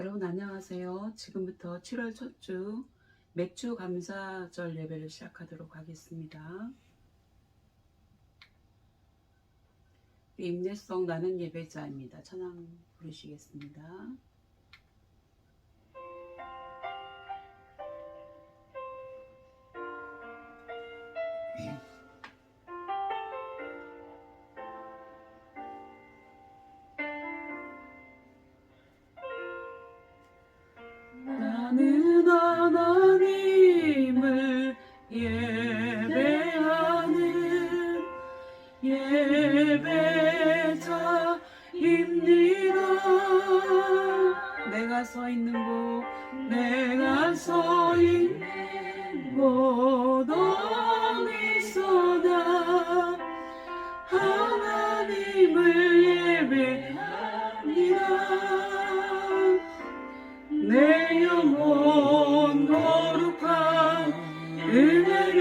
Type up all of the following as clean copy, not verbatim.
여러분 안녕하세요. 지금부터 7월 첫 주 맥주 감사절 예배를 시작하도록 하겠습니다. 임내성 나는 예배자입니다. 찬양 부르시겠습니다. 나는 하나님을 예배하는 예배자입니다. 내가 서 있는 곳 어디서나 하나님을 예배합니다. 내 영혼 거룩한 은혜를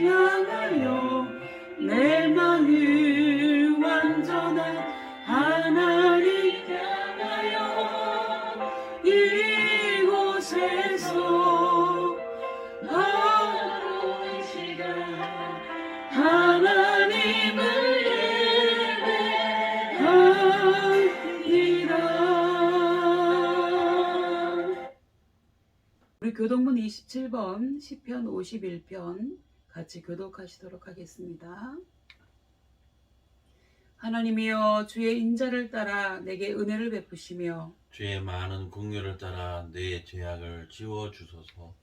향하여 내 마음 완전한 하나님 향하여 이곳에서 바로 이 시간 하나님을 우리 교독문 27번 시편 51편 같이 교독하시도록 하겠습니다. 하나님이여 주의 인자를 따라 내게 은혜를 베푸시며 주의 많은 긍휼을 따라 내 죄악을 지워 주소서.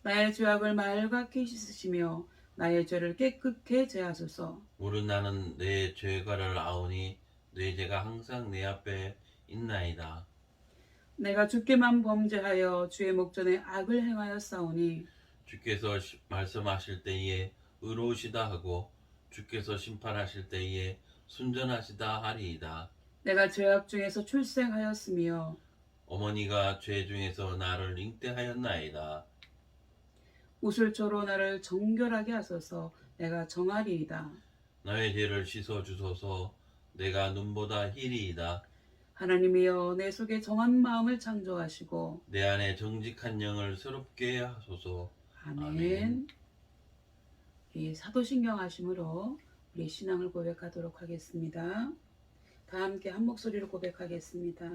나의 죄악을 말갛게 씻으시며 나의 죄를 깨끗게 제하소서. 물은 나는 내 죄가를 아오니 내 죄가 항상 내 앞에 있나이다. 내가 주께만 범죄하여 주의 목전에 악을 행하였사오니 주께서 말씀하실 때에 의로우시다 하고 주께서 심판하실 때에 순전하시다 하리이다. 내가 죄악 중에서 출생하였으며 어머니가 죄 중에서 나를 잉태하였나이다. 우슬초로 나를 정결하게 하소서. 내가 정하리이다. 나의 죄를 씻어 주소서. 내가 눈보다 희리이다. 하나님이여 내 속에 정한 마음을 창조하시고 내 안에 정직한 영을 새롭게 하소서. 아멘. 이 사도신경 하심으로 우리 신앙을 고백하도록 하겠습니다. 다 함께 한 목소리로 고백하겠습니다.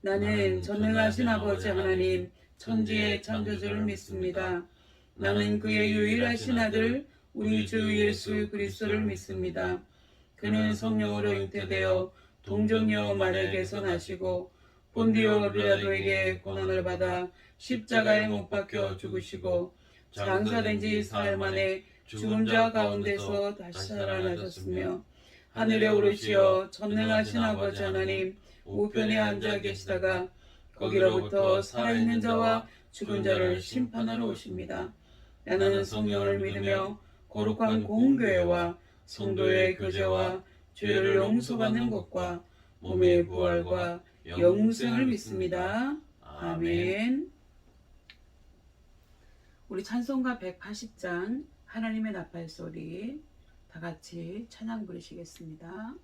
나는 전능하신 아버지 하나님 천지의 창조주를 믿습니다. 나는 그의 유일하신 아들 우리 주 예수 그리스도를 믿습니다. 그는 성령으로 잉태되어 동정녀 마리아에게서 나시고 본디오 빌라도에게 고난을 받아 십자가에 못 박혀 죽으시고 장사된 지 사흘 만에 죽은 자 가운데서 다시 살아나셨으며 하늘에 오르시어 전능하신 아버지 하나님 우편에 앉아 계시다가 거기로부터 살아있는 자와 죽은 자를 심판하러 오십니다. 나는 성령을 믿으며 거룩한 공교회와 성도의 교제와 죄를 용서받는 것과 몸의 부활과 영생을 믿습니다. 아멘. 우리 찬송가 180장 하나님의 나팔 소리 다 같이 찬양 부르시겠습니다.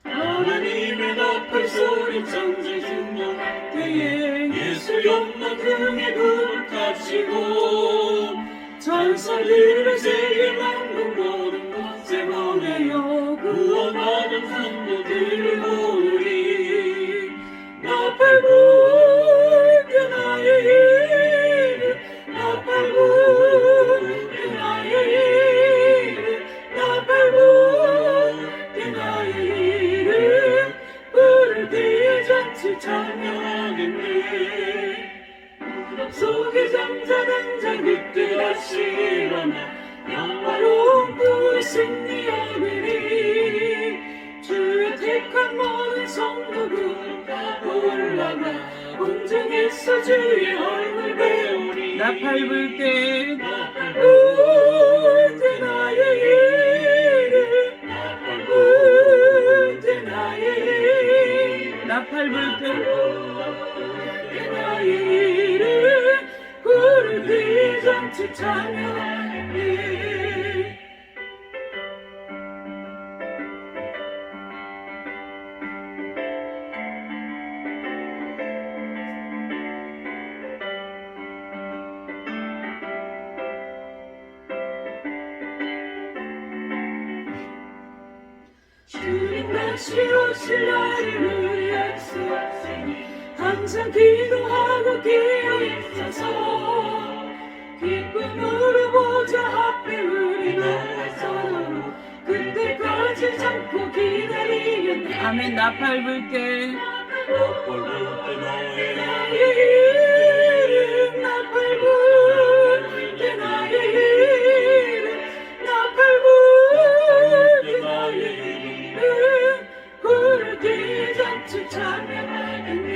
하나님의 나팔 소리 창제 중년 때에 예수 영만큼의 구름 타시고 천사들을 세계 만국 모든 곳에 보내어 구원하는 성도들을 모으리. 나팔 불게 나의 이름 나팔 불게 나의 이름 나팔 불게 나의 이름 불을 때에 잔치 찬양하겠네. 속에 잠자는 자 그때 다시 일어나 영화로운 그 승리 얻으리. 주의 택한 모든 성도들 올라가 공중에서 주의 얼굴 배우리. 나팔 불 때 나팔 불 때 나의 이름 나팔 불 잔치 참여하니 주님 다시 오실 날을 우리 약속하니 항상 기도하고 깨어있어서 기쁨으로 보좌 앞에 우리 나가서 그때까지 참고 기다리겠네. 아멘. 나팔 불게. 나팔 불때 너의 나의 이름 나팔 불게 나의 이름 나팔 불게 나의 이름 부를 때에 잔치 참여하겠네.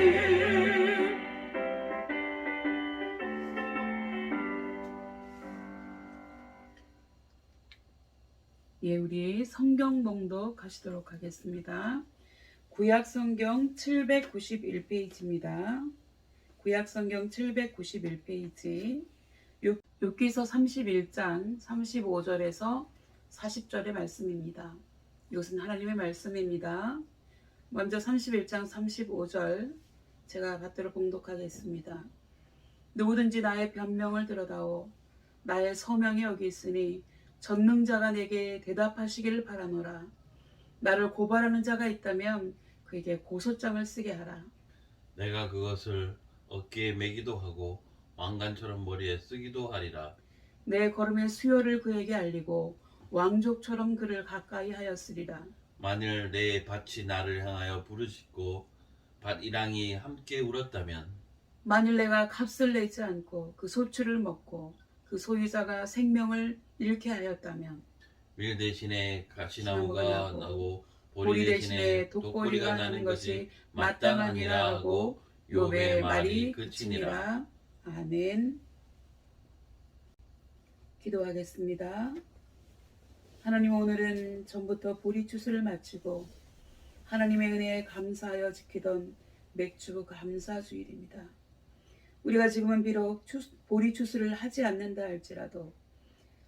예, 우리 성경 봉독 하시도록 하겠습니다. 구약 성경 791페이지입니다. 구약 성경 791페이지. 욥기서 31장 35절에서 40절의 말씀입니다. 이것은 하나님의 말씀입니다. 먼저 31장 35절 제가 받들어 봉독하겠습니다. 누구든지 나의 변명을 들어다오 나의 서명이 여기 있으니 전능자가 내게 대답하시기를 바라노라. 나를 고발하는 자가 있다면 그에게 고소장을 쓰게 하라. 내가 그것을 어깨에 매기도 하고 왕관처럼 머리에 쓰기도 하리라. 내 걸음의 수요를 그에게 알리고 왕족처럼 그를 가까이 하였으리라. 만일 내 밭이 나를 향하여 부르짖고 밭이랑이 함께 울었다면 만일 내가 값을 내지 않고 그 소출을 먹고 그 소유자가 생명을 잃게 하였다면 밀 대신에 가시나무가 나고 보리 대신에 독보리가 나는 것이 마땅하니라 하고 욥의 말이 그치니라. 아멘. 기도하겠습니다. 하나님, 오늘은 전부터 보리 추수를 마치고 하나님의 은혜에 감사하여 지키던 맥주 감사주일입니다. 우리가 지금은 비록 보리 추수를 하지 않는다 할지라도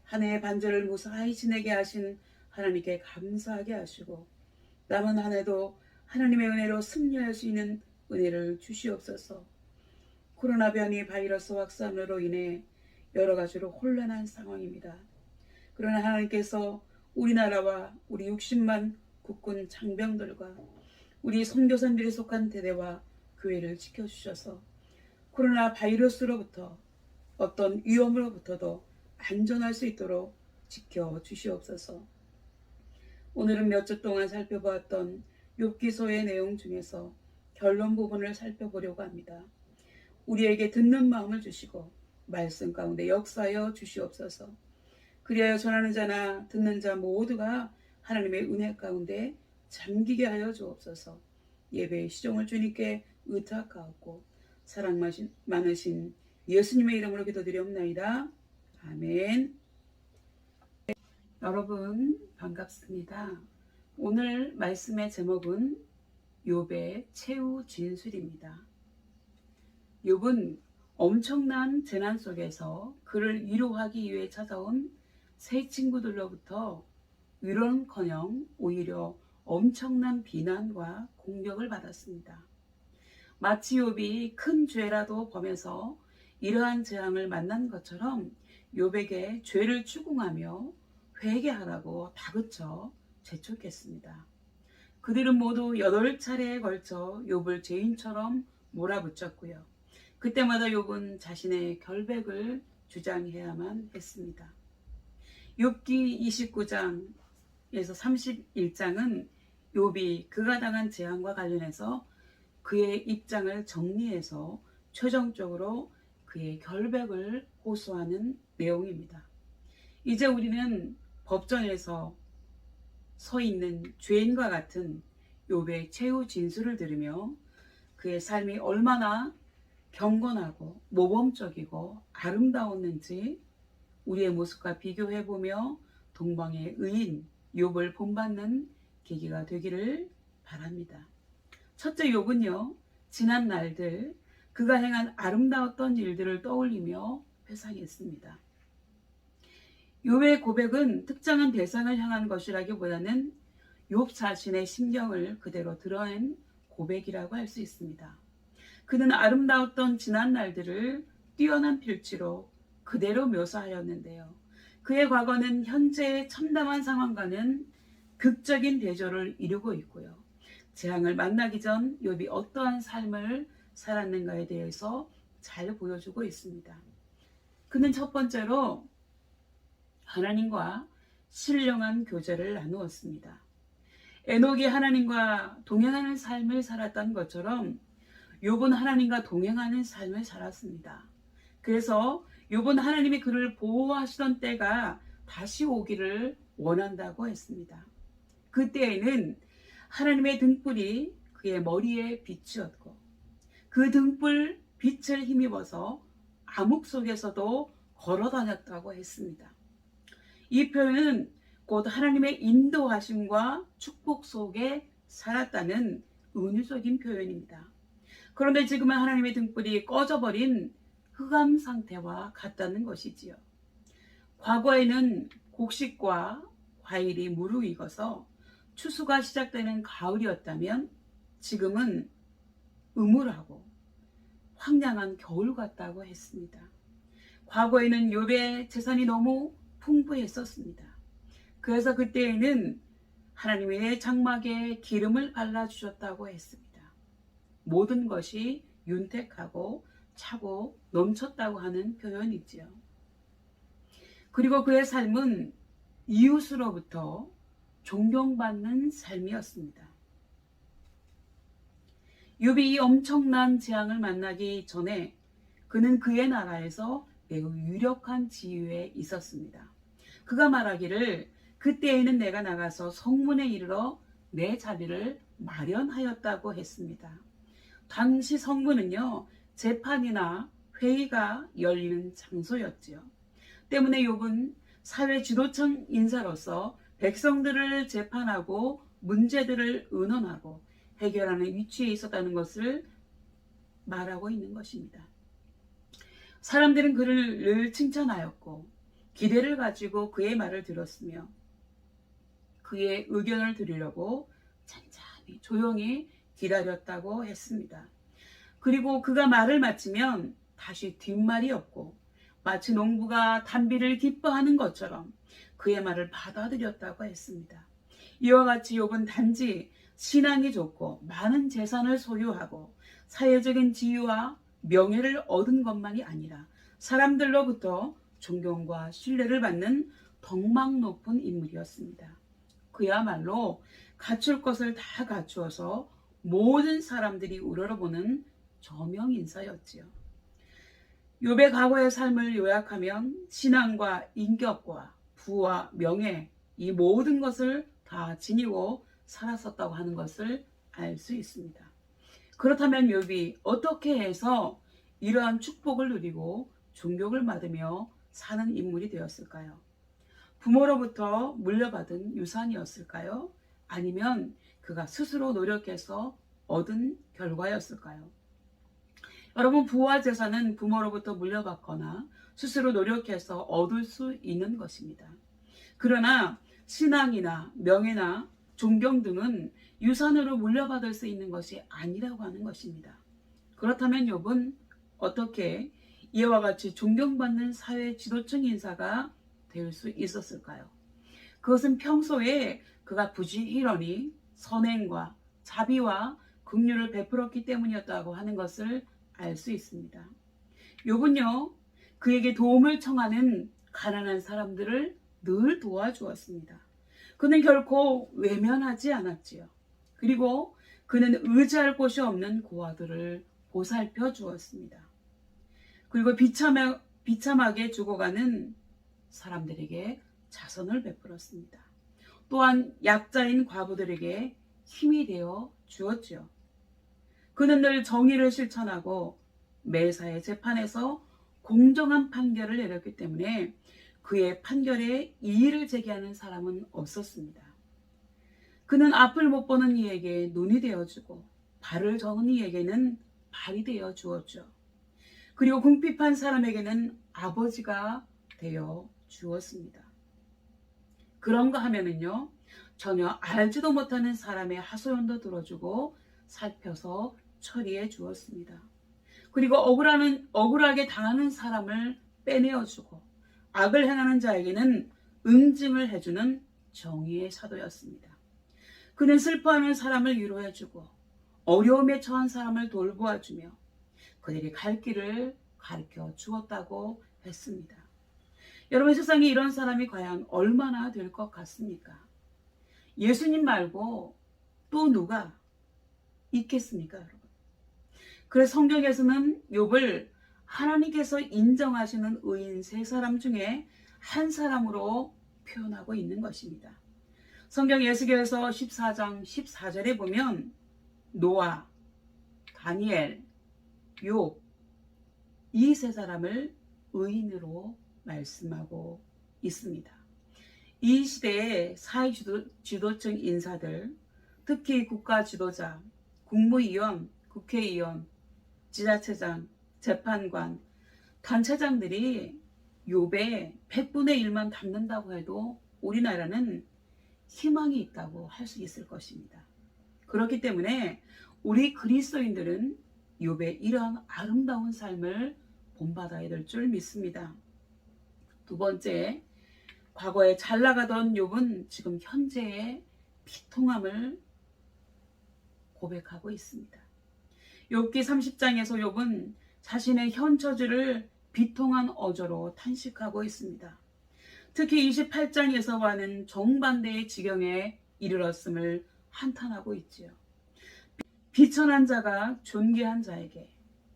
한 해의 반절을 무사히 지내게 하신 하나님께 감사하게 하시고 남은 한 해도 하나님의 은혜로 승리할 수 있는 은혜를 주시옵소서. 코로나 변이 바이러스 확산으로 인해 여러 가지로 혼란한 상황입니다. 그러나 하나님께서 우리나라와 우리 60만 국군 장병들과 우리 선교사님들이 속한 대대와 교회를 지켜주셔서 코로나 바이러스로부터 어떤 위험으로부터도 안전할 수 있도록 지켜주시옵소서. 오늘은 몇 주 동안 살펴보았던 욥기서의 내용 중에서 결론 부분을 살펴보려고 합니다. 우리에게 듣는 마음을 주시고 말씀 가운데 역사하여 주시옵소서. 그리하여 전하는 자나 듣는 자 모두가 하나님의 은혜 가운데 잠기게 하여 주옵소서. 예배의 시종을 주님께 의탁하옵고 사랑 많으신 예수님의 이름으로 기도드리옵나이다. 아멘. 여러분 반갑습니다. 오늘 말씀의 제목은 욥의 최후 진술입니다. 욥은 엄청난 재난 속에서 그를 위로하기 위해 찾아온 새 친구들로부터 위로는커녕 오히려 엄청난 비난과 공격을 받았습니다. 마치 욥이 큰 죄라도 범해서 이러한 재앙을 만난 것처럼 욥에게 죄를 추궁하며 회개하라고 다그쳐 재촉했습니다. 그들은 모두 8차례에 걸쳐 욥을 죄인처럼 몰아붙였고요. 그때마다 욥은 자신의 결백을 주장해야만 했습니다. 욥기 29장에서 31장은 욥이 그가 당한 재앙과 관련해서 그의 입장을 정리해서 최종적으로 그의 결백을 호소하는 내용입니다. 이제 우리는 법정에서 서 있는 죄인과 같은 욥의 최후 진술을 들으며 그의 삶이 얼마나 경건하고 모범적이고 아름다웠는지 우리의 모습과 비교해보며 동방의 의인 욥을 본받는 계기가 되기를 바랍니다. 첫째, 욥은요, 지난 날들 그가 행한 아름다웠던 일들을 떠올리며 회상했습니다. 욥의 고백은 특정한 대상을 향한 것이라기보다는 욥 자신의 심경을 그대로 드러낸 고백이라고 할 수 있습니다. 그는 아름다웠던 지난 날들을 뛰어난 필지로 그대로 묘사하였는데요. 그의 과거는 현재의 참담한 상황과는 극적인 대조를 이루고 있고요. 재앙을 만나기 전 욥이 어떠한 삶을 살았는가에 대해서 잘 보여주고 있습니다. 그는 첫 번째로 하나님과 신령한 교제를 나누었습니다. 에녹이 하나님과 동행하는 삶을 살았던 것처럼 욥은 하나님과 동행하는 삶을 살았습니다. 그래서 욥은 하나님이 그를 보호하시던 때가 다시 오기를 원한다고 했습니다. 그때에는 하나님의 등불이 그의 머리에 빛이었고 그 등불 빛을 힘입어서 암흑 속에서도 걸어 다녔다고 했습니다. 이 표현은 곧 하나님의 인도하심과 축복 속에 살았다는 은유적인 표현입니다. 그런데 지금은 하나님의 등불이 꺼져버린 흑암 상태와 같다는 것이지요. 과거에는 곡식과 과일이 무르익어서 추수가 시작되는 가을이었다면 지금은 음울하고 황량한 겨울 같다고 했습니다. 과거에는 욥의 재산이 너무 풍부했었습니다. 그래서 그때에는 하나님의 장막에 기름을 발라주셨다고 했습니다. 모든 것이 윤택하고 차고 넘쳤다고 하는 표현이지요. 그리고 그의 삶은 이웃으로부터 존경받는 삶이었습니다. 욥이 이 엄청난 재앙을 만나기 전에 그는 그의 나라에서 매우 유력한 지위에 있었습니다. 그가 말하기를 그때에는 내가 나가서 성문에 이르러 내 자리를 마련하였다고 했습니다. 당시 성문은요, 재판이나 회의가 열리는 장소였지요. 때문에 욥은 사회 지도층 인사로서 백성들을 재판하고 문제들을 의논하고 해결하는 위치에 있었다는 것을 말하고 있는 것입니다. 사람들은 그를 늘 칭찬하였고 기대를 가지고 그의 말을 들었으며 그의 의견을 들으려고 찬찬히 조용히 기다렸다고 했습니다. 그리고 그가 말을 마치면 다시 뒷말이 없고 마치 농부가 단비를 기뻐하는 것처럼 그의 말을 받아들였다고 했습니다. 이와 같이 욥은 단지 신앙이 좋고 많은 재산을 소유하고 사회적인 지위와 명예를 얻은 것만이 아니라 사람들로부터 존경과 신뢰를 받는 덕망 높은 인물이었습니다. 그야말로 갖출 것을 다 갖추어서 모든 사람들이 우러러보는 저명 인사였지요. 욥의 과거의 삶을 요약하면 신앙과 인격과 부와 명예 이 모든 것을 다 지니고 살았었다고 하는 것을 알 수 있습니다. 그렇다면 욥이 어떻게 해서 이러한 축복을 누리고 존경을 받으며 사는 인물이 되었을까요? 부모로부터 물려받은 유산이었을까요? 아니면 그가 스스로 노력해서 얻은 결과였을까요? 여러분, 부와 재산은 부모로부터 물려받거나 스스로 노력해서 얻을 수 있는 것입니다. 그러나 신앙이나 명예나 존경 등은 유산으로 물려받을 수 있는 것이 아니라고 하는 것입니다. 그렇다면 욥은 어떻게 이와 같이 존경받는 사회 지도층 인사가 될 수 있었을까요? 그것은 평소에 그가 부지런히 선행과 자비와 긍휼을 베풀었기 때문이었다고 하는 것을 알 수 있습니다. 욥은요, 그에게 도움을 청하는 가난한 사람들을 늘 도와주었습니다. 그는 결코 외면하지 않았지요. 그리고 그는 의지할 곳이 없는 고아들을 보살펴 주었습니다. 그리고 비참하게 죽어가는 사람들에게 자선을 베풀었습니다. 또한 약자인 과부들에게 힘이 되어 주었지요. 그는 늘 정의를 실천하고 매사의 재판에서 공정한 판결을 내렸기 때문에 그의 판결에 이의를 제기하는 사람은 없었습니다. 그는 앞을 못 보는 이에게 눈이 되어주고 발을 저는 이에게는 발이 되어 주었죠. 그리고 궁핍한 사람에게는 아버지가 되어 주었습니다. 그런가 하면은요, 전혀 알지도 못하는 사람의 하소연도 들어주고 살펴서 처리해 주었습니다. 그리고 억울하게 당하는 사람을 빼내어주고 악을 행하는 자에게는 응징을 해주는 정의의 사도였습니다. 그는 슬퍼하는 사람을 위로해주고 어려움에 처한 사람을 돌보아주며 그들이 갈 길을 가르쳐 주었다고 했습니다. 여러분, 세상에 이런 사람이 과연 얼마나 될 것 같습니까? 예수님 말고 또 누가 있겠습니까, 여러분? 그래서 성경에서는 욥을 하나님께서 인정하시는 의인 세 사람 중에 한 사람으로 표현하고 있는 것입니다. 성경 예수계에서 14장 14절에 보면 노아, 다니엘, 욥 이 세 사람을 의인으로 말씀하고 있습니다. 이 시대의 사회 지도층 인사들, 특히 국가 지도자, 국무위원, 국회의원, 지자체장, 재판관, 단체장들이 욥의 100분의 1만 담는다고 해도 우리나라는 희망이 있다고 할 수 있을 것입니다. 그렇기 때문에 우리 그리스도인들은 욥의 이러한 아름다운 삶을 본받아야 될 줄 믿습니다. 두 번째, 과거에 잘 나가던 욥은 지금 현재의 비통함을 고백하고 있습니다. 욥기 30장에서 욥은 자신의 현 처지를 비통한 어조로 탄식하고 있습니다. 특히 28장에서와는 정반대의 지경에 이르렀음을 한탄하고 있지요. 비천한 자가 존귀한 자에게,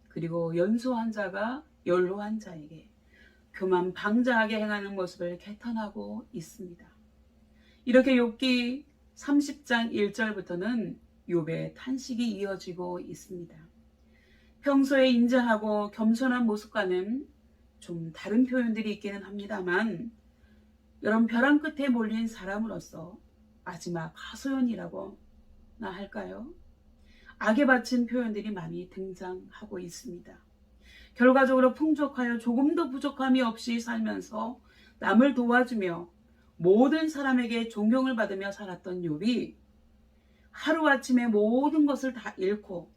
그리고 연소한 자가 연로한 자에게 교만 방자하게 행하는 모습을 개탄하고 있습니다. 이렇게 욥기 30장 1절부터는 욥의 탄식이 이어지고 있습니다. 평소에 인자하고 겸손한 모습과는 좀 다른 표현들이 있기는 합니다만, 여러분, 벼랑 끝에 몰린 사람으로서 마지막 하소연이라고나 할까요? 악에 바친 표현들이 많이 등장하고 있습니다. 결과적으로 풍족하여 조금도 부족함이 없이 살면서 남을 도와주며 모든 사람에게 존경을 받으며 살았던 욥이 하루아침에 모든 것을 다 잃고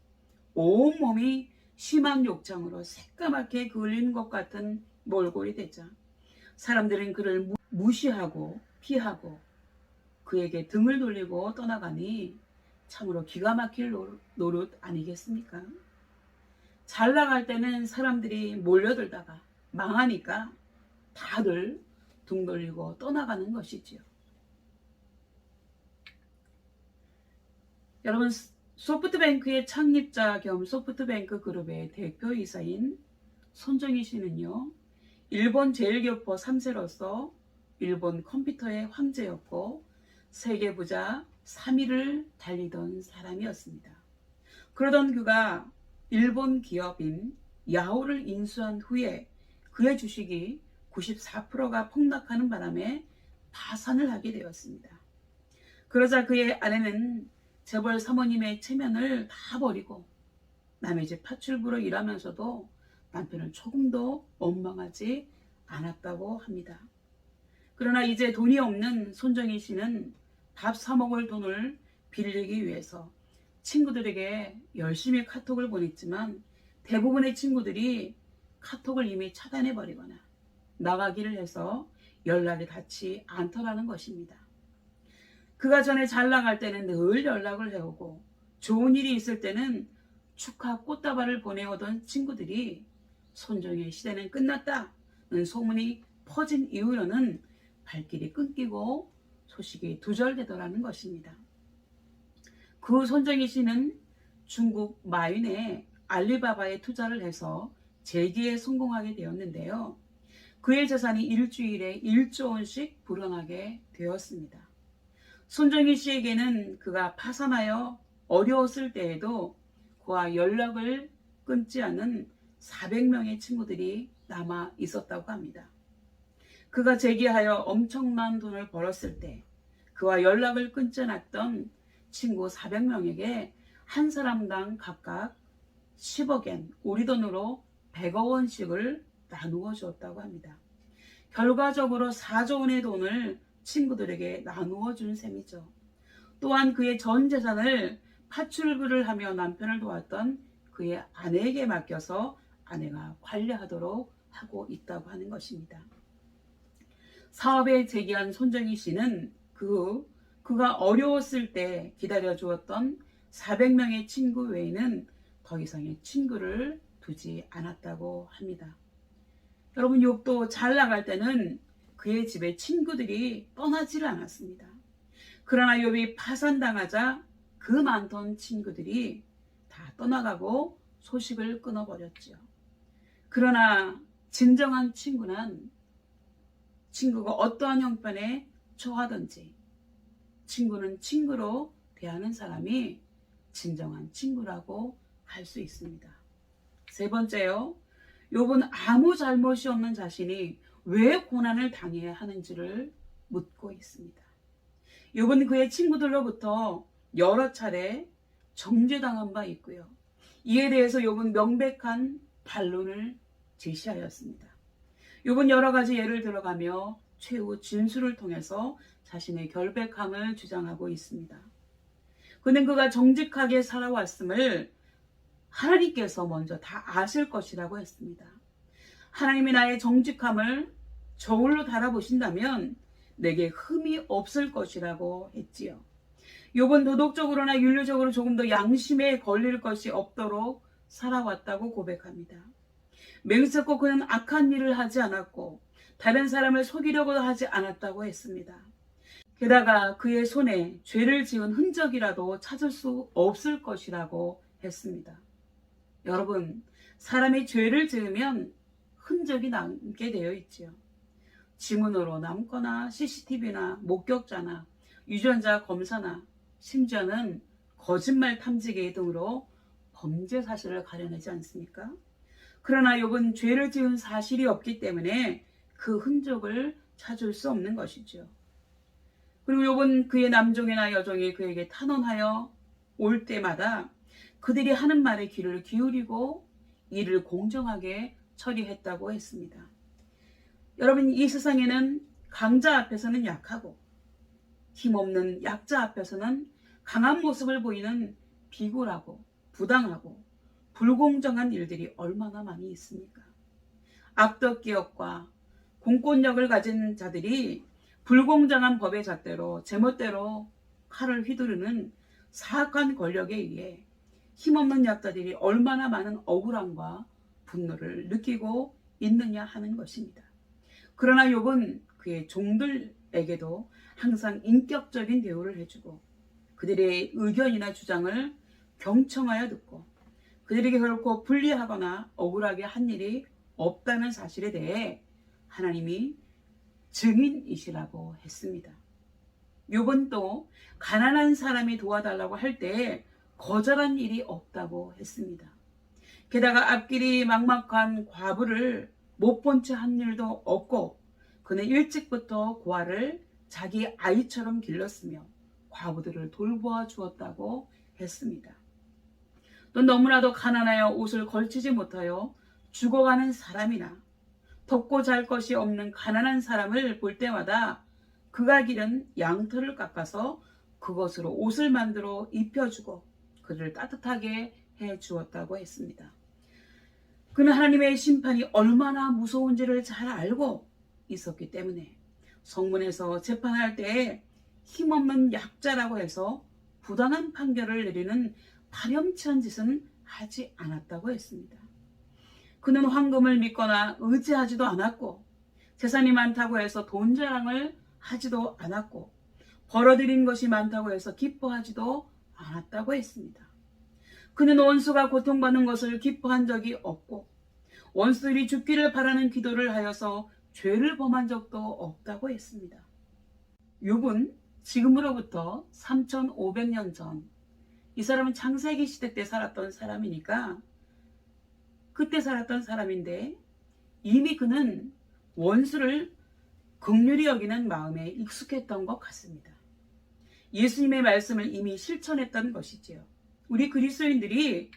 온몸이 심한 욕창으로 새까맣게 그을린 것 같은 몰골이 되자 사람들은 그를 무시하고 피하고 그에게 등을 돌리고 떠나가니 참으로 기가 막힐 노릇 아니겠습니까? 잘 나갈 때는 사람들이 몰려들다가 망하니까 다들 등 돌리고 떠나가는 것이지요. 여러분, 소프트뱅크의 창립자 겸 소프트뱅크 그룹의 대표이사인 손정희 씨는요, 일본 제일교포 3세로서 일본 컴퓨터의 황제였고 세계 부자 3위를 달리던 사람이었습니다. 그러던 그가 일본 기업인 야후를 인수한 후에 그의 주식이 94%가 폭락하는 바람에 파산을 하게 되었습니다. 그러자 그의 아내는 재벌 사모님의 체면을 다 버리고 남의 집 파출부로 일하면서도 남편을 조금도 원망하지 않았다고 합니다. 그러나 이제 돈이 없는 손정희 씨는 밥 사 먹을 돈을 빌리기 위해서 친구들에게 열심히 카톡을 보냈지만 대부분의 친구들이 카톡을 이미 차단해버리거나 나가기를 해서 연락이 닿지 않더라는 것입니다. 그가 전에 잘 나갈 때는 늘 연락을 해오고 좋은 일이 있을 때는 축하 꽃다발을 보내오던 친구들이 손정희의 시대는 끝났다는 소문이 퍼진 이후로는 발길이 끊기고 소식이 두절되더라는 것입니다. 그 손정희 씨는 중국 마윈의 알리바바에 투자를 해서 재기에 성공하게 되었는데요. 그의 재산이 일주일에 1조 원씩 불어나게 되었습니다. 손정희 씨에게는 그가 파산하여 어려웠을 때에도 그와 연락을 끊지 않은 400명의 친구들이 남아 있었다고 합니다. 그가 재기하여 엄청난 돈을 벌었을 때 그와 연락을 끊지 않았던 친구 400명에게 한 사람당 각각 10억엔, 우리 돈으로 100억 원씩을 나누어 주었다고 합니다. 결과적으로 4조 원의 돈을 친구들에게 나누어 준 셈이죠. 또한 그의 전 재산을 파출부를 하며 남편을 도왔던 그의 아내에게 맡겨서 아내가 관리하도록 하고 있다고 하는 것입니다. 사업에 재기한 손정희 씨는 그가 어려웠을 때 기다려 주었던 400명의 친구 외에는 더 이상의 친구를 두지 않았다고 합니다. 여러분, 욥도 잘 나갈 때는 그의 집에 친구들이 떠나지를 않았습니다. 그러나 욥이 파산당하자 그 많던 친구들이 다 떠나가고 소식을 끊어버렸죠. 그러나 진정한 친구는 친구가 어떠한 형편에 처하든지 친구는 친구로 대하는 사람이 진정한 친구라고 할 수 있습니다. 세 번째요. 욥은 아무 잘못이 없는 자신이 왜 고난을 당해야 하는지를 묻고 있습니다. 욥은 그의 친구들로부터 여러 차례 정죄당한 바 있고요. 이에 대해서 욥은 명백한 반론을 제시하였습니다. 욥은 여러 가지 예를 들어가며 최후 진술을 통해서 자신의 결백함을 주장하고 있습니다. 그는 그가 정직하게 살아왔음을 하나님께서 먼저 다 아실 것이라고 했습니다. 하나님이 나의 정직함을 저울로 달아보신다면 내게 흠이 없을 것이라고 했지요. 욥은 도덕적으로나 윤리적으로 조금 더 양심에 걸릴 것이 없도록 살아왔다고 고백합니다. 맹세코 그는 악한 일을 하지 않았고 다른 사람을 속이려고도 하지 않았다고 했습니다. 게다가 그의 손에 죄를 지은 흔적이라도 찾을 수 없을 것이라고 했습니다. 여러분, 사람이 죄를 지으면 흔적이 남게 되어 있지요. 지문으로 남거나 CCTV나 목격자나 유전자 검사나 심지어는 거짓말 탐지기 등으로 범죄 사실을 가려내지 않습니까? 그러나 욥은 죄를 지은 사실이 없기 때문에 그 흔적을 찾을 수 없는 것이죠. 그리고 욥은 그의 남종이나 여종이 그에게 탄원하여 올 때마다 그들이 하는 말에 귀를 기울이고 이를 공정하게 처리했다고 했습니다. 여러분, 이 세상에는 강자 앞에서는 약하고 힘없는 약자 앞에서는 강한 모습을 보이는 비굴하고 부당하고 불공정한 일들이 얼마나 많이 있습니까? 악덕 기업과 공권력을 가진 자들이 불공정한 법의 잣대로 제멋대로 칼을 휘두르는 사악한 권력에 의해 힘없는 약자들이 얼마나 많은 억울함과 분노를 느끼고 있느냐 하는 것입니다. 그러나 욥은 그의 종들에게도 항상 인격적인 대우를 해주고 그들의 의견이나 주장을 경청하여 듣고 그들에게 결코 불리하거나 억울하게 한 일이 없다는 사실에 대해 하나님이 증인이시라고 했습니다. 욥은 또 가난한 사람이 도와달라고 할 때 거절한 일이 없다고 했습니다. 게다가 앞길이 막막한 과부를 못 본 채 한 일도 없고 그는 일찍부터 고아를 자기 아이처럼 길렀으며 과부들을 돌보아 주었다고 했습니다. 또 너무나도 가난하여 옷을 걸치지 못하여 죽어가는 사람이나 덮고 잘 것이 없는 가난한 사람을 볼 때마다 그가 기른 양털을 깎아서 그것으로 옷을 만들어 입혀주고 그를 따뜻하게 해주었다고 했습니다. 그는 하나님의 심판이 얼마나 무서운지를 잘 알고 있었기 때문에 성문에서 재판할 때에 힘없는 약자라고 해서 부당한 판결을 내리는 파렴치한 짓은 하지 않았다고 했습니다. 그는 황금을 믿거나 의지하지도 않았고 재산이 많다고 해서 돈 자랑을 하지도 않았고 벌어들인 것이 많다고 해서 기뻐하지도 않았다고 했습니다. 그는 원수가 고통받는 것을 기뻐한 적이 없고 원수들이 죽기를 바라는 기도를 하여서 죄를 범한 적도 없다고 했습니다. 욥은 지금으로부터 3,500년 전, 이 사람은 창세기 시대 때 살았던 사람이니까 그때 살았던 사람인데 이미 그는 원수를 긍휼히 여기는 마음에 익숙했던 것 같습니다. 예수님의 말씀을 이미 실천했던 것이지요. 우리 그리스도인들이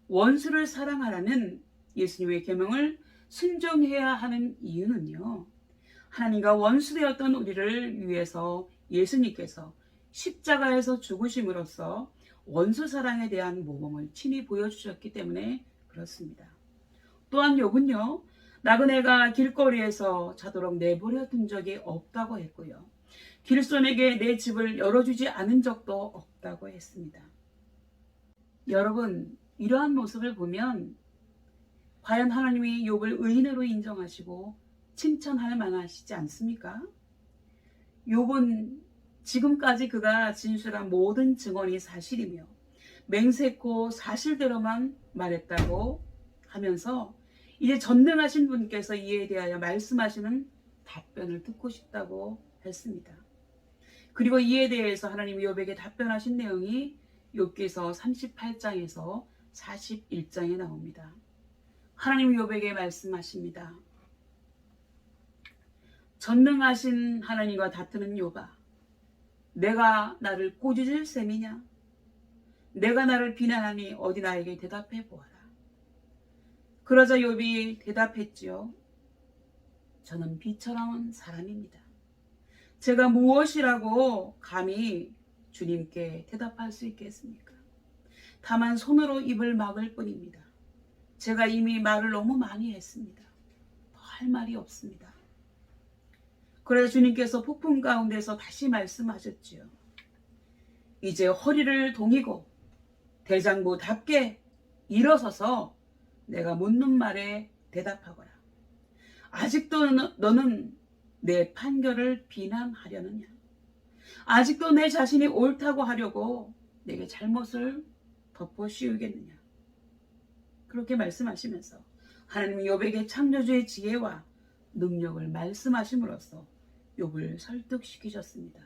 원수를 사랑하라는 예수님의 계명을 순종해야 하는 이유는요, 하나님과 원수되었던 우리를 위해서 예수님께서 십자가에서 죽으심으로써 원수 사랑에 대한 모범을 친히 보여주셨기 때문에 그렇습니다. 또한 욥은요, 나그네가 길거리에서 자도록 내버려 둔 적이 없다고 했고요. 길손에게 내 집을 열어주지 않은 적도 없다고 했습니다. 여러분, 이러한 모습을 보면 과연 하나님이 욥을 의인으로 인정하시고 칭찬할 만하시지 않습니까? 욥은 지금까지 그가 진술한 모든 증언이 사실이며 맹세코 사실대로만 말했다고 하면서 이제 전능하신 분께서 이에 대하여 말씀하시는 답변을 듣고 싶다고 했습니다. 그리고 이에 대해서 하나님이 욥에게 답변하신 내용이 욥기서 38장에서 41장에 나옵니다. 하나님이 욥에게 말씀하십니다. 전능하신 하나님과 다투는 욥아, 내가 나를 꾸짖을 셈이냐? 내가 나를 비난하니 어디 나에게 대답해 보아라. 그러자 욥이 대답했지요. 저는 비처럼 사람입니다. 제가 무엇이라고 감히 주님께 대답할 수 있겠습니까? 다만 손으로 입을 막을 뿐입니다. 제가 이미 말을 너무 많이 했습니다. 더 할 말이 없습니다. 그래서 주님께서 폭풍 가운데서 다시 말씀하셨지요. 이제 허리를 동이고 대장부답게 일어서서 내가 묻는 말에 대답하거라. 아직도 너는 내 판결을 비난하려느냐? 아직도 내 자신이 옳다고 하려고 내게 잘못을 덮어 씌우겠느냐? 그렇게 말씀하시면서 하나님이 욥에게 창조주의 지혜와 능력을 말씀하심으로써 욥을 설득시키셨습니다.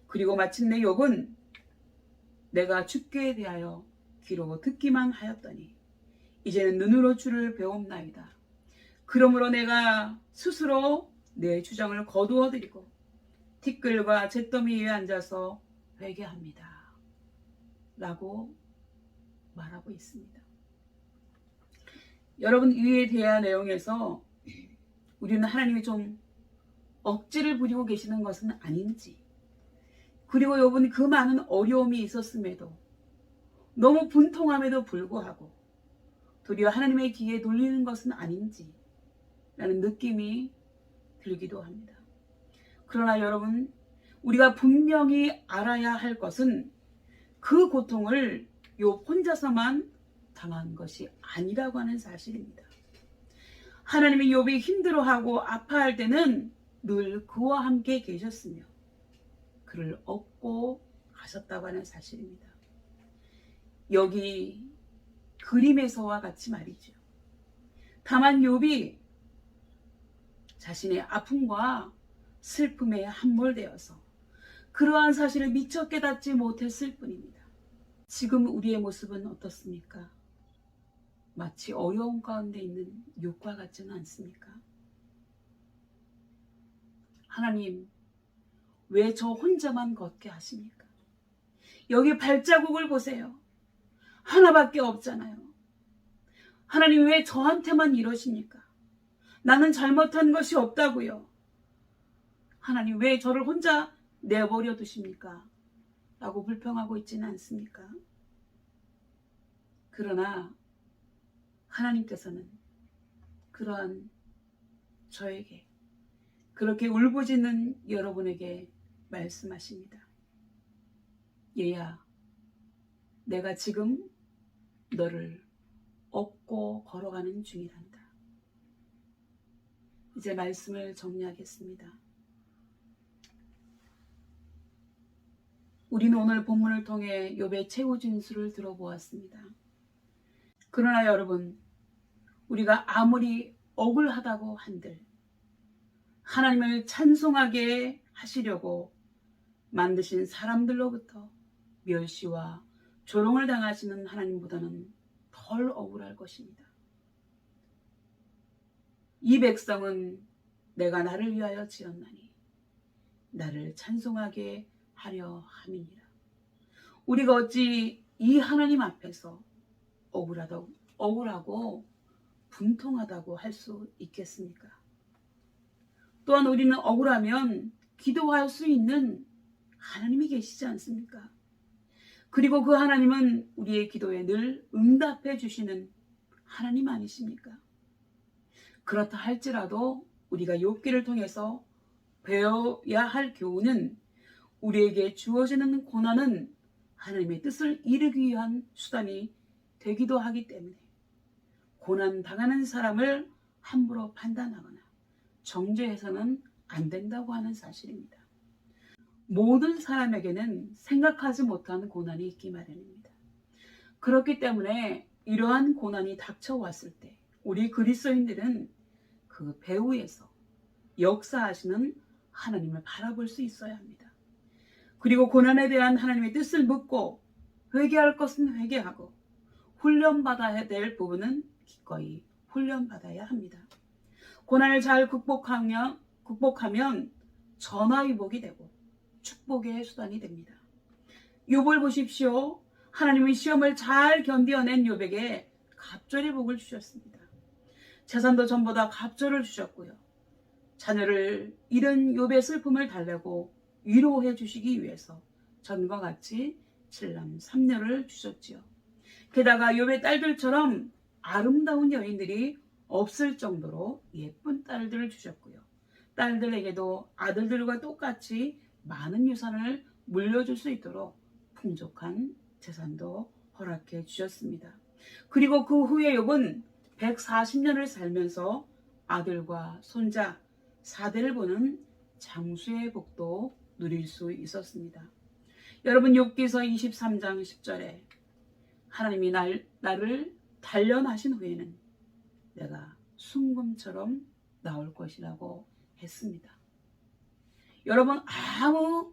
그리고 마침내 욥은 내가 주께 대하여 귀로 듣기만 하였더니 이제는 눈으로 주를 배움나이다. 그러므로 내가 스스로 내 주장을 거두어 드리고 티끌과 잿더미 위에 앉아서 회개합니다. 라고 말하고 있습니다. 여러분, 이에 대한 내용에서 우리는 하나님이 좀 억지를 부리고 계시는 것은 아닌지, 그리고 욥은 그 많은 어려움이 있었음에도 너무 분통함에도 불구하고 도리어 하나님의 귀에 눌리는 것은 아닌지 라는 느낌이 들기도 합니다. 그러나 여러분, 우리가 분명히 알아야 할 것은 그 고통을 욥 혼자서만 당한 것이 아니라고 하는 사실입니다. 하나님이 욥이 힘들어하고 아파할 때는 늘 그와 함께 계셨으며 그를 업고 가셨다고 하는 사실입니다. 여기 그림에서와 같이 말이죠. 다만 욥이 자신의 아픔과 슬픔에 함몰되어서 그러한 사실을 미처 깨닫지 못했을 뿐입니다. 지금 우리의 모습은 어떻습니까? 마치 어려움 가운데 있는 욥과 같지는 않습니까? 하나님, 왜 저 혼자만 걷게 하십니까? 여기 발자국을 보세요. 하나밖에 없잖아요. 하나님, 왜 저한테만 이러십니까? 나는 잘못한 것이 없다고요. 하나님, 왜 저를 혼자 내버려 두십니까? 라고 불평하고 있지는 않습니까? 그러나 하나님께서는 그러한 저에게, 그렇게 울부짖는 여러분에게 말씀하십니다. 얘야, 내가 지금 너를 업고 걸어가는 중이란다. 이제 말씀을 정리하겠습니다. 우리는 오늘 본문을 통해 욥의 최후 진술을 들어보았습니다. 그러나 여러분, 우리가 아무리 억울하다고 한들 하나님을 찬송하게 하시려고 만드신 사람들로부터 멸시와 조롱을 당하시는 하나님보다는 덜 억울할 것입니다. 이 백성은 내가 나를 위하여 지었나니 나를 찬송하게 하려 함이니라. 우리가 어찌 이 하나님 앞에서 억울하고 분통하다고 할 수 있겠습니까? 또한 우리는 억울하면 기도할 수 있는 하나님이 계시지 않습니까? 그리고 그 하나님은 우리의 기도에 늘 응답해 주시는 하나님 아니십니까? 그렇다 할지라도 우리가 욥기를 통해서 배워야 할 교훈은 우리에게 주어지는 고난은 하나님의 뜻을 이루기 위한 수단이 되기도 하기 때문에 고난 당하는 사람을 함부로 판단하거나 정죄해서는 안 된다고 하는 사실입니다. 모든 사람에게는 생각하지 못한 고난이 있기 마련입니다. 그렇기 때문에 이러한 고난이 닥쳐왔을 때 우리 그리스도인들은 그 배후에서 역사하시는 하나님을 바라볼 수 있어야 합니다. 그리고 고난에 대한 하나님의 뜻을 묻고 회개할 것은 회개하고 훈련받아야 될 부분은 기꺼이 훈련받아야 합니다. 고난을 잘 극복하면 전화위복이 되고 축복의 수단이 됩니다. 욥을 보십시오. 하나님은 시험을 잘 견디어낸 욥에게 갑절의 복을 주셨습니다. 재산도 전보다 갑절을 주셨고요. 자녀를 잃은 욥의 슬픔을 달래고 위로해 주시기 위해서 전과 같이 7남 3녀를 주셨지요. 게다가 욥의 딸들처럼 아름다운 여인들이 없을 정도로 예쁜 딸들을 주셨고요. 딸들에게도 아들들과 똑같이 많은 유산을 물려줄 수 있도록 풍족한 재산도 허락해 주셨습니다. 그리고 그 후에 욥은 140년을 살면서 아들과 손자 4대를 보는 장수의 복도 누릴 수 있었습니다. 여러분, 욥기서 23장 10절에 하나님이 나를 단련하신 후에는 내가 순금처럼 나올 것이라고 했습니다. 여러분, 아무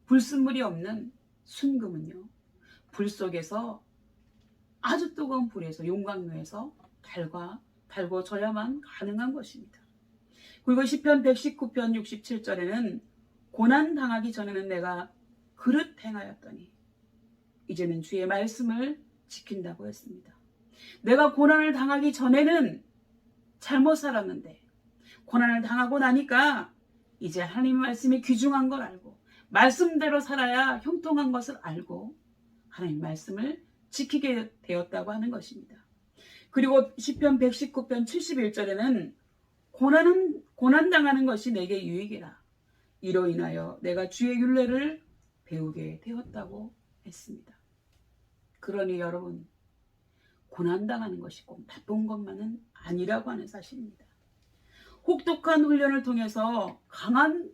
불순물이 없는 순금은요, 불 속에서 아주 뜨거운 불에서 용광로에서 달궈져야만 가능한 것입니다. 그리고 시편 119편 67절에는 고난 당하기 전에는 내가 그릇 행하였더니 이제는 주의 말씀을 지킨다고 했습니다. 내가 고난을 당하기 전에는 잘못 살았는데 고난을 당하고 나니까 이제 하나님의 말씀이 귀중한 걸 알고 말씀대로 살아야 형통한 것을 알고 하나님 말씀을 지키게 되었다고 하는 것입니다. 그리고 시편 119편 71절에는 고난 당하는 것이 내게 유익이라 이로 인하여 내가 주의 율례를 배우게 되었다고 했습니다. 그러니 여러분, 고난 당하는 것이 꼭 나쁜 것만은 아니라고 하는 사실입니다. 혹독한 훈련을 통해서 강한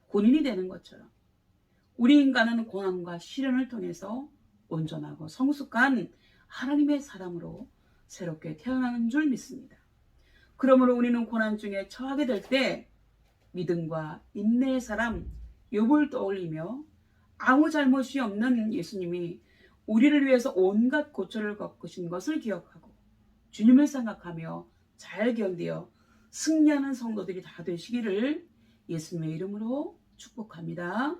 군인이 되는 것처럼 우리 인간은 고난과 시련을 통해서 온전하고 성숙한 하나님의 사람으로 새롭게 태어나는 줄 믿습니다. 그러므로 우리는 고난 중에 처하게 될 때 믿음과 인내의 사람 욥을 떠올리며 아무 잘못이 없는 예수님이 우리를 위해서 온갖 고초를 겪으신 것을 기억하고 주님을 생각하며 잘 견디어 승리하는 성도들이 다 되시기를 예수님의 이름으로 축복합니다.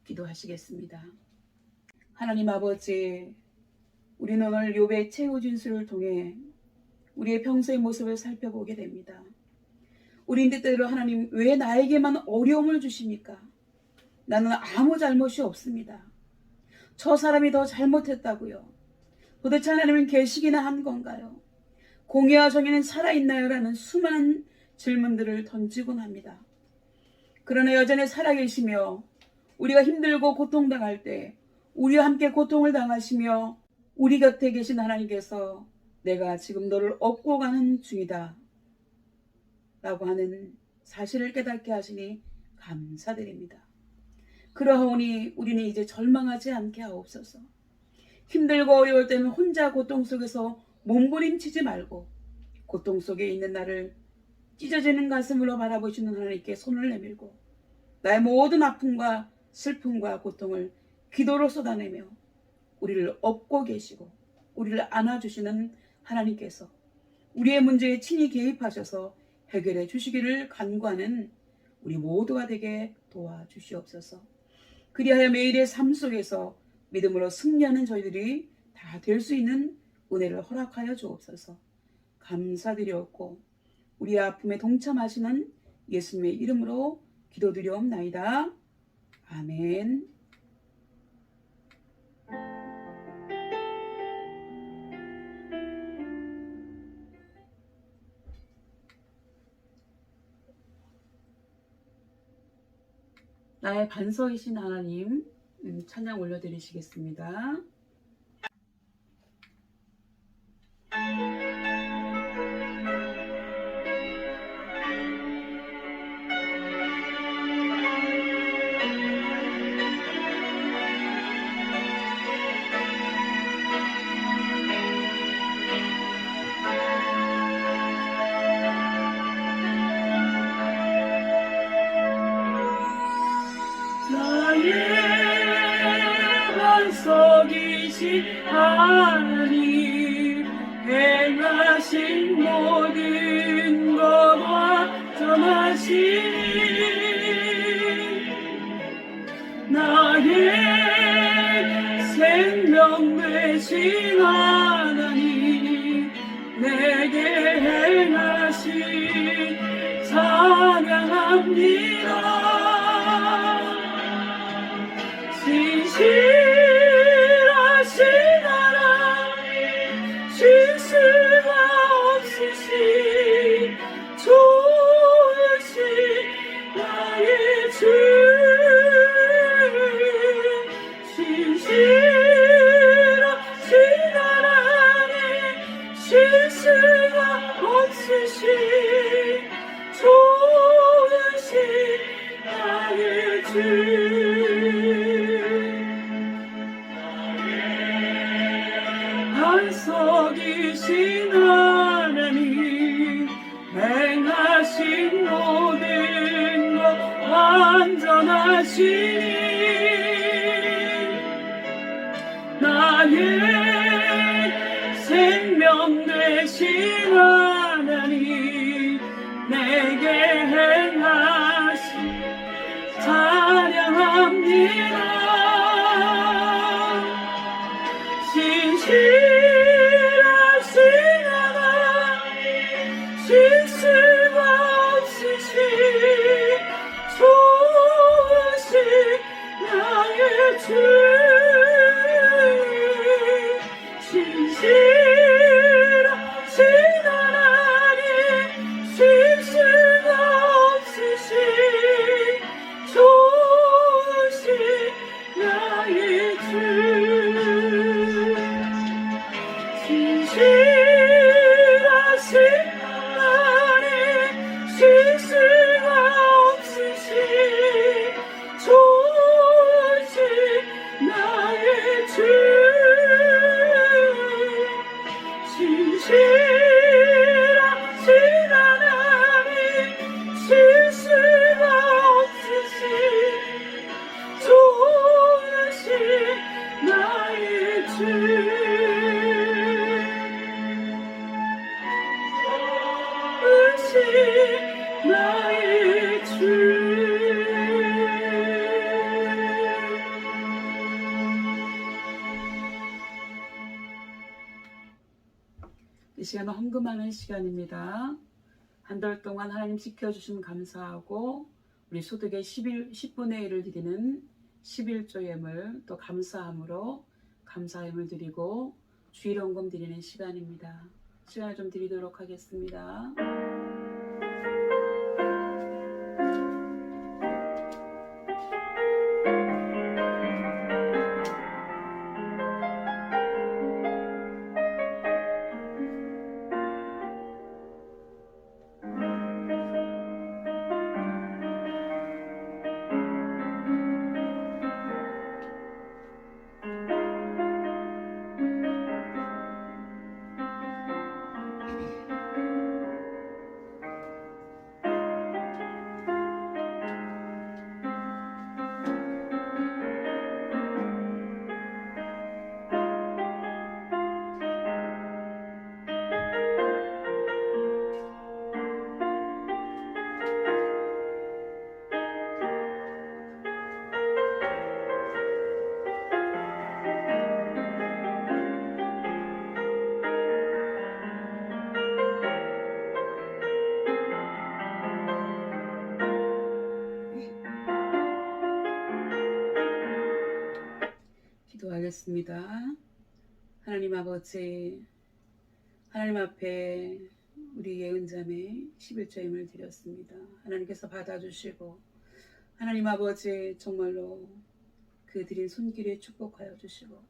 기도하시겠습니다. 하나님 아버지, 우리는 오늘 욥의 최후 진술을 통해 우리의 평소의 모습을 살펴보게 됩니다. 우리는 때때로 하나님, 왜 나에게만 어려움을 주십니까? 나는 아무 잘못이 없습니다. 저 사람이 더 잘못했다고요. 도대체 하나님은 계시기나 한 건가요? 공의와 정의는 살아있나요? 라는 수많은 질문들을 던지곤 합니다. 그러나 여전히 살아계시며 우리가 힘들고 고통당할 때 우리와 함께 고통을 당하시며 우리 곁에 계신 하나님께서 내가 지금 너를 업고 가는 중이다 라고 하는 사실을 깨닫게 하시니 감사드립니다. 그러하오니 우리는 이제 절망하지 않게 하옵소서. 힘들고 어려울 때는 혼자 고통 속에서 몸부림치지 말고 고통 속에 있는 나를 찢어지는 가슴으로 바라보시는 하나님께 손을 내밀고 나의 모든 아픔과 슬픔과 고통을 기도로 쏟아내며 우리를 업고 계시고 우리를 안아주시는 하나님께서 우리의 문제에 친히 개입하셔서 해결해 주시기를 간구하는 우리 모두가 되게 도와주시옵소서. 그리하여 매일의 삶 속에서 믿음으로 승리하는 저희들이 다 될 수 있는 은혜를 허락하여 주옵소서. 감사드리옵고 우리의 아픔에 동참하시는 예수님의 이름으로 기도드리옵나이다. 아멘. 나의 반석이신 하나님, 찬양 올려드리시겠습니다. 반석이신 하나님 행하신 모든 것과 전하시니 나의 생명 되신 하나님 내게 행하신 찬양합니다. 진실하신 하나님 실수가 없으신 좋으신 나의 주 진실하신 하나님 실수가 없으신 좋으신 나의 주 반석이신 하나님 행하신 모든 것 완전하시니 나의 생명 되신 하나님 내게 행하신 찬양합니다. 진실하신 하나님 실수가 없으신 좋으신 나의 주 진실하신 하나님 실수가 없으신 좋으신 나의 주 진실하신 하나님 실수가 없으신 좋으신 나의 주 진실하신 하나님 실수가 없으신 좋으신 나의 주 나의 주 이 시간은 헌금하는 시간입니다. 한 달 동안 하나님 지켜주심 감사하고 우리 소득의 10분의 1을 드리는 11조 예물 또 감사함으로 감사함을 드리고 주일 헌금 드리는 시간입니다. 시간을 좀 드리도록 하겠습니다. 기도하겠습니다. 하나님 아버지, 하나님 앞에 우리 예은자매 11조임을 드렸습니다. 하나님께서 받아주시고 하나님 아버지 정말로 그 드린 손길에 축복하여 주시고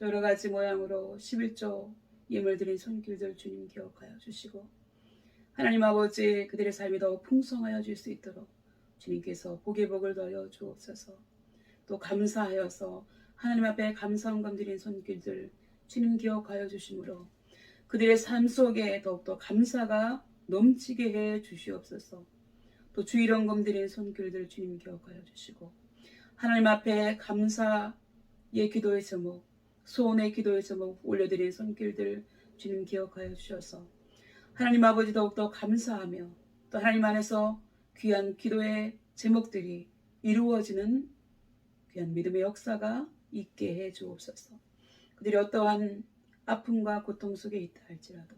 여러 가지 모양으로 11조 예물 드린 손길들 주님 기억하여 주시고 하나님 아버지 그들의 삶이 더 풍성하여 질 수 있도록 주님께서 복의 복을 더하여 주옵소서. 또 감사하여서 하나님 앞에 감사원금 드린 손길들 주님 기억하여 주심으로 그들의 삶 속에 더욱더 감사가 넘치게 해 주시옵소서. 또 주일원금 드린 손길들 주님 기억하여 주시고 하나님 앞에 감사의 기도의 제목, 소원의 기도의 제목 올려드린 손길들 주님 기억하여 주셔서 하나님 아버지 더욱더 감사하며 또 하나님 안에서 귀한 기도의 제목들이 이루어지는 귀한 믿음의 역사가 있게 해 주옵소서. 그들이 어떠한 아픔과 고통 속에 있다 할지라도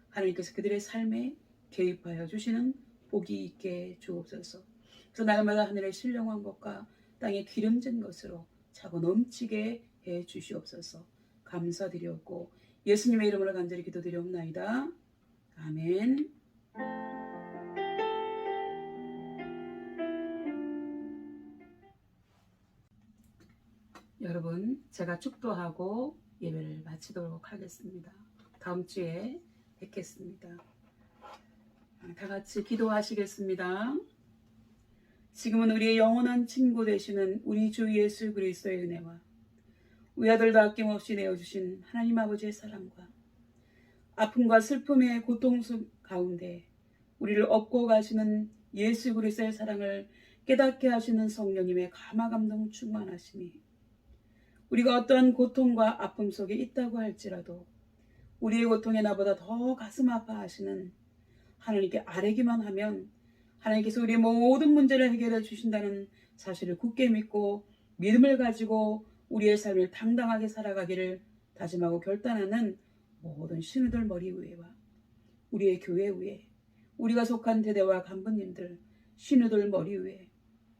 하나님께서 그들의 삶에 개입하여 주시는 복이 있게 해 주옵소서. 그래서 날마다 하늘의 신령한 것과 땅에 기름진 것으로 차고 넘치게 해 주시옵소서. 감사드렸고 예수님의 이름으로 간절히 기도드리옵나이다. 아멘. 여러분, 제가 축도하고 예배를 마치도록 하겠습니다. 다음 주에 뵙겠습니다. 다 같이 기도하시겠습니다. 지금은 우리의 영원한 친구 되시는 우리 주 예수 그리스도의 은혜와 우리 아들도 아낌없이 내어주신 하나님 아버지의 사랑과 아픔과 슬픔의 고통 속 가운데 우리를 업고 가시는 예수 그리스도의 사랑을 깨닫게 하시는 성령님의 감화 감동 충만하심이 우리가 어떠한 고통과 아픔 속에 있다고 할지라도 우리의 고통에 나보다 더 가슴 아파하시는 하나님께 아뢰기만 하면 하나님께서 우리의 모든 문제를 해결해 주신다는 사실을 굳게 믿고 믿음을 가지고 우리의 삶을 당당하게 살아가기를 다짐하고 결단하는 모든 신우들 머리 위에와 우리의 교회 위에 우리가 속한 대대와 간부님들 신우들 머리 위에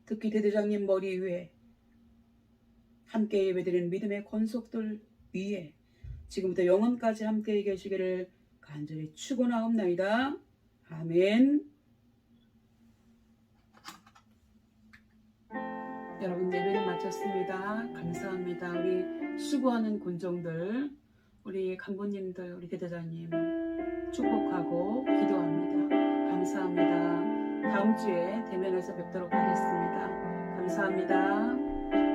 특히 대대장님 머리 위에 함께 예배드리는 믿음의 권속들 위에 지금부터 영원까지 함께 계시기를 간절히 축원하옵나이다. 아멘. 여러분 예배를 마쳤습니다. 감사합니다. 우리 수고하는 군종들, 우리 간부님들, 우리 대대장님 축복하고 기도합니다. 감사합니다. 다음 주에 대면에서 뵙도록 하겠습니다. 감사합니다.